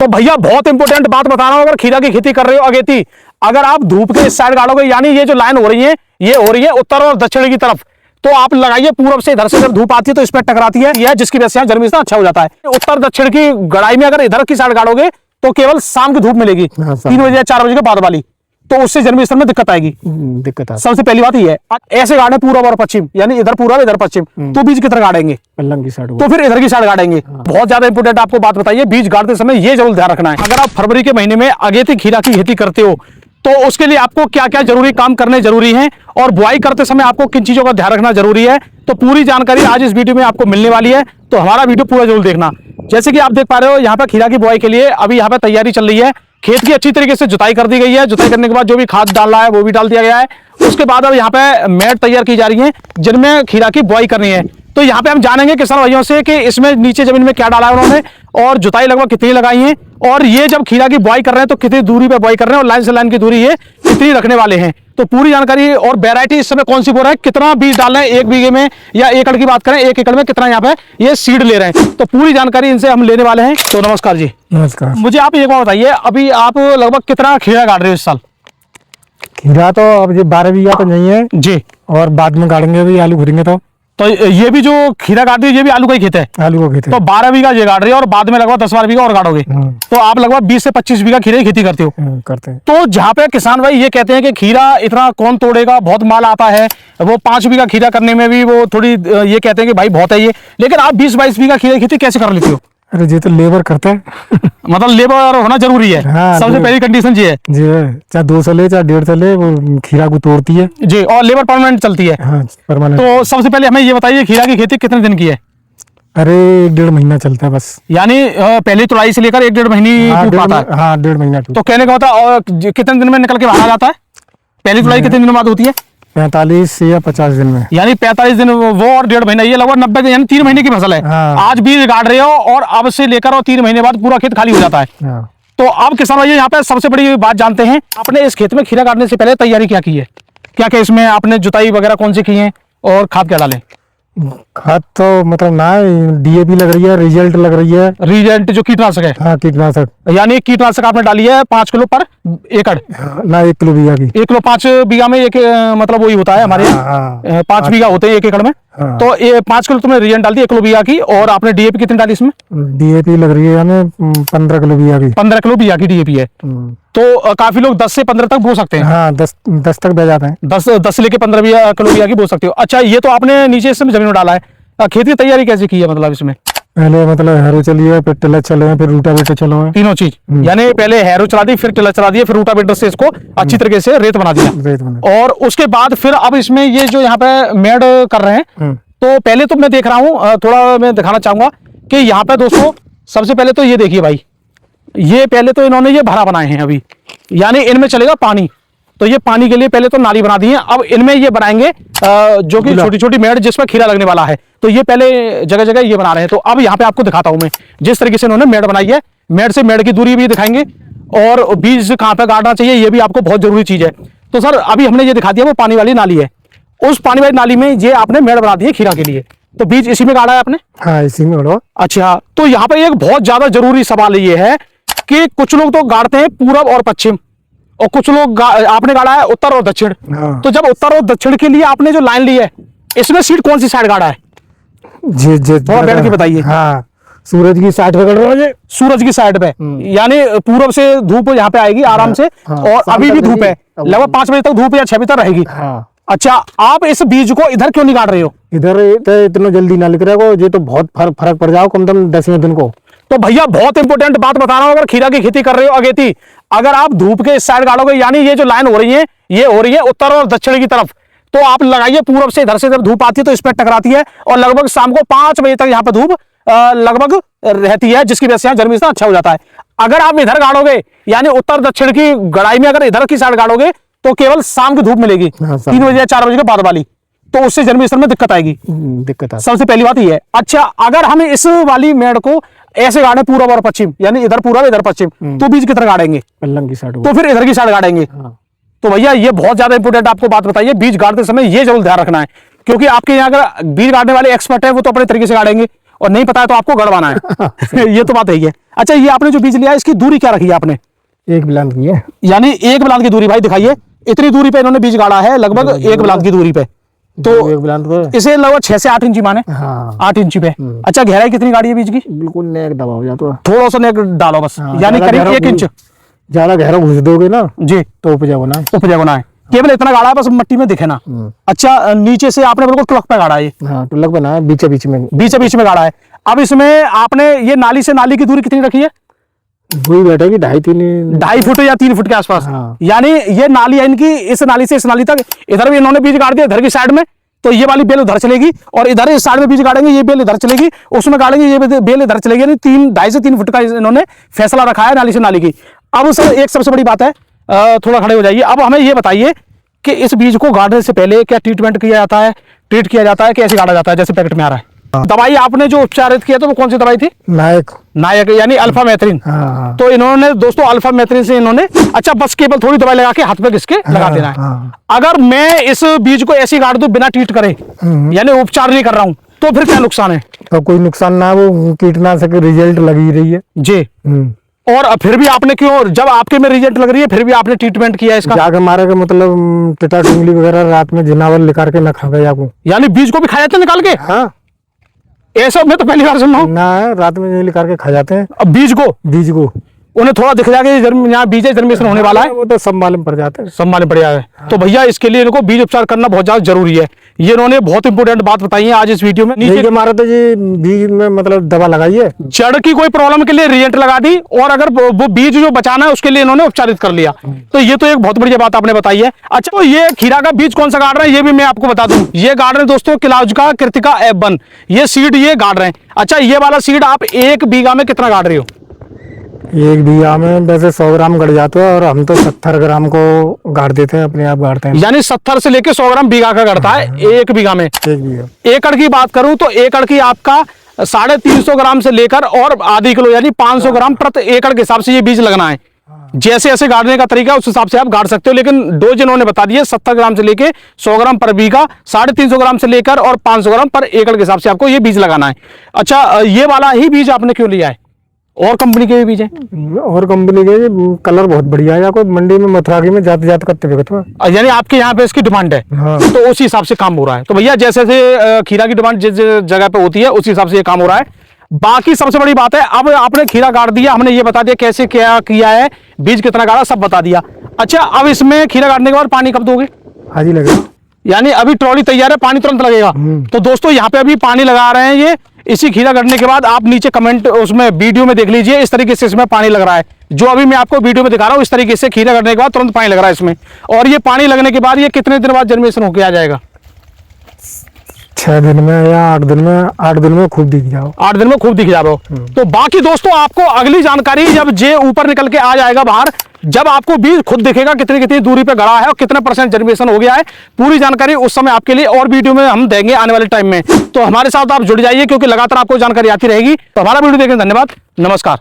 तो भैया बहुत इंपॉर्टेंट बात बता रहा हूं, अगर खीरा की खेती कर रहे हो अगेती, अगर आप धूप के इस साइड गाड़ोगे, यानी ये जो लाइन हो रही है ये हो रही है उत्तर और दक्षिण की तरफ, तो आप लगाइए पूरब से, इधर से जब धूप आती है तो इस पर टकराती है, यह जिसकी वजह से जर्मिनेशन अच्छा हो जाता है। उत्तर दक्षिण की गड़ाई में अगर इधर की साइड गाड़ोगे तो केवल शाम की धूप मिलेगी, 3 बजे या 4 बजे के बाद वाली, तो उससे जर्मिनेशन में दिक्कत आएगी। सबसे पहली बात ये है, ऐसे गाड़े पूरब और पश्चिम, यानी इधर पूरब इधर पश्चिम, तो बीज किधर गाड़ेंगे? पल्लम की साइड, तो फिर इधर की साइड गाड़ेंगे। बहुत ज्यादा इंपोर्टेंट आपको बात बताइए, बीज गाड़ते समय ये जरूर ध्यान रखना है। अगर आप फरवरी के महीने में अगेती खीरा की खेती करते हो तो उसके लिए आपको क्या क्या जरूरी काम करने जरूरी हैं और बुआई करते समय आपको किन चीजों का ध्यान रखना जरूरी है, तो पूरी जानकारी आज इस वीडियो में आपको मिलने वाली है, तो हमारा वीडियो पूरा जरूर देखना। जैसे कि आप देख पा रहे हो, यहाँ पे खीरा की बुआई के लिए अभी यहाँ पे तैयारी चल रही है। खेत की अच्छी तरीके से जुताई कर दी गई है, जुताई करने के बाद जो भी खाद डालना है वो भी डाल दिया गया है। उसके बाद अब यहाँ पे मैट तैयार की जा रही है जिनमें खीरा की बुआई करनी है। तो यहाँ पे हम जानेंगे किसान भाइयों से कि इसमें नीचे जमीन में क्या डाला है उन्होंने और जुताई लगभग कितनी लगाई है, और ये जब खीरा की बुआई कर रहे हैं तो कितनी दूरी पे बुआई कर रहे हैं और लाइन से लाइन की दूरी ये कितनी रखने वाले हैं। तो पूरी जानकारी और वैरायटी इस समय कौन सी बो रहा है, कितना बीज डाल रहे हैं 1 बीघे में, या एकड़ की बात करें 1 एकड़ में कितना यहाँ पे ये सीड ले रहे हैं, तो पूरी जानकारी इनसे हम लेने वाले हैं। तो नमस्कार जी। नमस्कार। मुझे आप एक बात बताइए, अभी आप लगभग कितना खीरा गाड़ रहे हो इस साल? खीरा तो अब ये 12 बीघा तो नहीं है जी, और बाद में गाड़ेंगे भी, आलू भरेंगे तो ये भी जो खीरा गाड़ रही है ये भी आलू का ही खेत है? आलू का खेत है। तो 12 बीघा ये गाड़ रही है और बाद में लगभग 10-12 बीघा और गाड़ोगे, तो आप लगभग 20 से 25 बीघा खीरे की खेती करते हो? करते हैं। तो जहाँ पे किसान भाई ये कहते हैं कि खीरा इतना कौन तोड़ेगा, बहुत माल आता है, वो 5 बीघा खीरा करने में भी वो थोड़ी ये कहते हैं कि भाई बहुत है ये, लेकिन आप 20-22 बीघा खीरा की खेती कैसे कर लेते हो? अरे ये तो लेबर करते हैं मतलब लेबर होना जरूरी है। हाँ, सबसे पहली कंडीशन ये है जी, चाहे 200 ले चाहे 150 ले, वो खीरा को तोड़ती है जी, और लेबर परमानेंट चलती है। हाँ, परमानेंट। तो सबसे पहले हमें ये बताइए खीरा की खेती कितने दिन की है? अरे 1.5 महीना चलता है बस, यानी पहली तुड़ाई से लेकर 1-1.5 महीने टूट पाता है। हाँ, 1.5 महीना। तो कहने का मतलब कितने दिन में निकल के बाहर आ जाता है? पहली तुड़ाई कितने दिन बाद होती है? 45 या 50 दिन में, यानी 45 दिन वो और 1.5 महीना, ये लगभग 90 दिन, यानी 3 महीने की फसल है। हाँ। आज बीज गाड़ रहे हो और अब से लेकर और 3 महीने बाद पूरा खेत खाली हो जाता है। हाँ। तो अब किसान भाई यहाँ पे सबसे बड़ी बात जानते हैं, आपने इस खेत में खीरा काटने से पहले तैयारी क्या की है? क्या क्या इसमें आपने जुताई वगैरह कौन सी की है और खाद क्या डाले? खाद तो मतलब ना, DAP लग रही है, रिजल्ट लग रही है। रिजेंट जो कीटनाशक है? हाँ, कीटनाशक, यानी कीटनाशक आपने डाली है 5 किलो पर एकड़? हाँ, ना 1 किलो बीघा की। 1 किलो 5 बीघा में एक मतलब वही होता है हमारे हाँ, हाँ, 5 बीघा होते हैं 1 एकड़ में। हाँ। तो ये 5 किलो तुमने रिजेंट डाल दी 1 किलो बीघा की, और आपने DAP कितनी डाली इसमें? DAP लग रही है हमें 15 किलो बीघा की। 15 किलो बीघा की DAP है। तो काफी लोग 10 से 15 तक बो सकते हैं। हाँ, 10 तक बह जाते हैं। 10 से लेके 15 किलो बीघा की बो सकते हो। अच्छा, ये तो आपने नीचे इसमें जमीन में डाला है, खेती की तैयारी कैसे की है? मतलब इसमें पहले मतलब हैरो चलिए, फिर टिलर चले, फिर रूटावेटर चलो है, तीनों चीज, यानी पहले हैरो चला दी, फिर टिलर चला दिया, फिर रूटावेटर से इसको अच्छी तरीके से रेत बना दिया, रेत बना। और उसके बाद फिर अब इसमें ये जो यहाँ पे मेड कर रहे हैं, तो पहले तो मैं देख रहा हूँ, थोड़ा मैं दिखाना चाहूंगा कि यहाँ पे दोस्तों सबसे पहले तो ये देखिए भाई, ये पहले तो इन्होंने ये भरा बनाए हैं अभी, यानी इनमें चलेगा पानी, तो ये पानी के लिए पहले तो नाली बना दी है। अब इनमें ये बनाएंगे जो कि छोटी छोटी मेड़ जिसमें खीरा लगने वाला है, तो ये पहले जगह जगह ये बना रहे हैं। तो अब यहाँ पे आपको दिखाता हूं मैं जिस तरीके से इन्होंने मेड़ बनाई है, मेड़ से मेड़ की दूरी भी दिखाएंगे, और बीज कहाँ पे गाड़ना चाहिए ये भी आपको बहुत जरूरी चीज है। तो सर अभी हमने ये दिखा दिया वो पानी वाली नाली है, उस पानी वाली नाली में ये आपने मेड़ बना दी है खीरा के लिए, तो बीज इसी में गाड़ा है आपने? हाँ, इसी में गाड़ो। अच्छा, तो यहाँ पे एक बहुत ज्यादा जरूरी सवाल ये है कि कुछ लोग तो गाड़ते हैं पूरब और पश्चिम, और कुछ लोग आपने गाड़ा है उत्तर और दक्षिण। हाँ। तो जब उत्तर और दक्षिण के लिए आपने जो लाइन ली है, इसमें सीट कौन सी साइड गाड़ा है? थोड़ा बैठ के बताइए। हाँ, सूरज की साइड पे गाड़ रहे, सूरज की साइड पे, यानी पूरब से धूप यहाँ पे आएगी आराम से। हाँ, और अभी भी धूप है, लगभग 5 बजे तक धूप या 6 बजे तक रहेगी। हाँ। अच्छा, आप इस बीज को इधर क्यों नहीं गाड़ रहे हो? इधर इतना जल्दी ना लिख रहे हो, ये तो बहुत फर्क पड़ जाओ कम से कम 10वें दिन को। तो भैया बहुत इंपॉर्टेंट बात बता रहा हूं, अगर खीरा की खेती कर रहे हो अगेती, अगर आप धूप के इस साइड गाड़ोगे, यानी ये जो लाइन हो रही है ये हो रही है उत्तर और दक्षिण की तरफ, तो आप लगाइए पूरब से, इधर से जब धूप आती है तो इस पर टकराती है, और लगभग शाम को 5 बजे तक यहाँ पे धूप लगभग रहती है, जिसकी वजह से जर्मिनेशन अच्छा हो जाता है। अगर आप इधर गाड़ोगे, यानी उत्तर दक्षिण की गड़ाई में अगर इधर की साइड गाड़ोगे, तो केवल शाम की धूप मिलेगी, 3 बजे या 4 बजे के बाद वाली, तो उससे जर्मिनेशन में दिक्कत आएगी। सबसे पहली बात ये है। अच्छा, अगर हम इस वाली मेड़ को ऐसे गाड़े पूरब और पश्चिम, यानी इधर पूरब इधर पश्चिम, तो बीज किधर गाड़ेंगे? पल्लम की साइड, तो फिर इधर की साइड गाड़ेंगे। तो भैया ये बहुत ज्यादा इंपोर्टेंट आपको बात बताइए, बीज गाड़ते समय ये जरूर ध्यान रखना है, क्योंकि आपके यहाँ अगर बीज गाड़ने वाले एक्सपर्ट है वो तो अपने तरीके से गाड़ेंगे, और नहीं पता है तो आपको गड़वाना है। ये तो बात है। अच्छा, ये आपने जो बीज लिया है इसकी दूरी क्या रखी है आपने? 1 बिलान की है, यानी 1 बिलान की दूरी, भाई दिखाइए, इतनी दूरी पे इन्होंने बीज गाड़ा है, लगभग 1 बिलान की दूरी पे। तो 1 बिलान को इसे लगभग 6 से 8 इंची माने। हाँ 8 इंची पे। अच्छा, गहराई कितनी गाड़ी है बीज की? बिल्कुल नेक दबा हो जाता है। थोड़ा सा नेक डालो बस, हाँ, यानी ज्यादा करीब गहरा 1 इंच। ज्यादा गहरा घुस दोगे ना जी, तो उपजा होना है। उपजा होना है। केवल इतना गाड़ा है बस, मिट्टी में दिखे ना। अच्छा, नीचे से आपने बिल्कुल टुलक पे गाड़ा है, हाँ टुल्लक बना है, बीच बीच में गाड़ा है। अब इसमें आपने ये नाली से नाली की दूरी कितनी रखी है? वही बैठेगी 2.5 फुट या 3 फुट के आसपास। हाँ। यानी ये नाली है इनकी, इस नाली से इस नाली तक। इधर भी इन्होंने बीज गाड़ दिया, इधर की साइड में, तो ये वाली बेल उधर चलेगी, और इधर इस साइड में बीज गाड़ेंगे, ये बेल इधर चलेगी, उसमें गाड़ेंगे, ये बेल इधर चलेगी। यानी 2.5 से 3 फुट का इन्होंने फैसला रखा है नाली से नाली की। अब सर एक सबसे बड़ी बात है, थोड़ा खड़े हो जाइए। अब हमें ये बताइए कि इस बीज को गाड़ने से पहले क्या ट्रीटमेंट किया जाता है, ट्रीट किया जाता है कि ऐसे गाड़ा जाता है जैसे पैकेट में आ रहा है? दवाई आपने जो उपचारित किया था वो कौन सी दवाई थी? नायक यानी अल्फा मेथ्रिन। हाँ। तो इन्होंने दोस्तों अल्फा मेथ्रिन से इन्होंने, अच्छा बस केवल थोड़ी दवाई लगा के हाथ पे घिस के लगा देना है। हाँ। अगर मैं इस बीज को ऐसे गाड़ दूं बिना ट्रीट करे, यानी उपचार नहीं कर रहा हूं, तो फिर क्या नुकसान है? तो कोई नुकसान ना, वो कीटनाशक रिजल्ट लगी रही है जी। और फिर भी आपने क्यों, जब आपके में रिजल्ट लग रही है फिर भी आपने ट्रीटमेंट किया इसका? जाके मारे का मतलब टिटा टुंगली वगैरह रात में जनावर लेकर के न खा गए आपको। यानी बीज को भी खाया था निकाल के? हाँ, ऐसा मैं तो पहली बार सुन रहा हूँ। ना रात में नहीं लेकर के खा जाते हैं। अब बीज को उन्हें थोड़ा दिख जाएगा यहाँ बीज जर्मिनेशन होने वाला है, वो तो सब मालूम पड़ जाते हैं। सब मालूम पड़ जाएगा। तो भैया इसके लिए इनको बीज उपचार करना बहुत ज्यादा जरूरी है। ये इन्होंने बहुत इंपोर्टेंट बात बताई है आज इस वीडियो में। नीचे के मारा तो जी बीज में मतलब दवा लगाइए, जड़ की कोई प्रॉब्लम के लिए रिएंट लगा दी, और अगर वो बीज जो बचाना है उसके लिए इन्होंने उपचारित कर लिया। तो ये तो एक बहुत बढ़िया बात आपने बताई है। अच्छा, तो ये खीरा का बीज कौन सा गाड़ रहे हैं ये भी मैं आपको बता दूं। ये गाड़ रहे हैं दोस्तों किलाउजका कृतिका F1, ये सीड ये गाड़ रहे हैं। अच्छा, ये वाला सीड आप 1 बीघा में कितना गाड़ रहे हो? 1 बीघा में वैसे 100 ग्राम गड़ जाते हैं, और हम तो 70 ग्राम को गाड़ देते हैं, अपने आप गाड़ते हैं। यानी 70 से लेके 100 ग्राम बीघा का गड़ता है 1 बीघा में। 1 बीघा। एकड़ की बात करूं तो एकड़ की आपका 350 ग्राम से लेकर और आधी किलो यानी 500 ग्राम प्रति एकड़ के हिसाब से ये बीज लगना है। जैसे ऐसे गाड़ने का तरीका उस हिसाब से आप गाड़ सकते हो, लेकिन डोज इन्होंने बता दिए 70 ग्राम से लेके 100 ग्राम पर बीघा, 350 ग्राम से लेकर और 500 ग्राम पर एकड़ के हिसाब से आपको ये बीज लगाना है। अच्छा, ये वाला ही बीज आपने क्यों लिया है? और कंपनी के भी बीज है? और कंपनी के कलर बहुत बढ़िया है, आपको मंडी में मथुरा की में जाते जाते करते हुए, यानी आपके यहाँ पे इसकी डिमांड है। हाँ। तो उसी हिसाब से काम हो रहा है। तो भैया जैसे जैसे खीरा की डिमांड जिस जगह पे होती है उसी हिसाब से ये काम हो रहा है। बाकी सबसे बड़ी बात है, अब आपने खीरा गाड़ दिया, हमने ये बता दिया कैसे क्या किया है, बीज कितना गाड़ा, सब बता दिया। अच्छा, अब इसमें खीरा गाड़ने के बाद पानी कब दोगे? आज ही लगेगा। यानी अभी ट्रॉली तैयार है, पानी तुरंत लगेगा। तो दोस्तों यहाँ पे अभी पानी लगा रहे हैं ये। इसी खीरा गड़ने के बाद आप नीचे कमेंट उसमें वीडियो में देख लीजिए, इस तरीके से इसमें पानी लग रहा है। जो अभी मैं आपको वीडियो में दिखा रहा हूँ इस तरीके से खीरा गड़ने के बाद तुरंत पानी लग रहा है इसमें। और ये पानी लगने के बाद ये कितने दिन बाद जर्मिनेशन होके आ जाएगा? 6 दिन में या 8 दिन में, 8 दिन में खूब दिख जाओ। 8 दिन में खूब दिख जाओ। तो बाकी दोस्तों आपको अगली जानकारी जब जे ऊपर निकल के आ जाएगा बाहर, जब आपको बीज खुद दिखेगा कितनी कितनी दूरी पे गड़ा है और कितना % जर्मिनेशन हो गया है, पूरी जानकारी उस समय आपके लिए और वीडियो में हम देंगे आने वाले टाइम में। तो हमारे साथ आप जुड़ जाइए क्योंकि लगातार आपको जानकारी आती रहेगी। तो हमारा वीडियो देखने धन्यवाद, नमस्कार।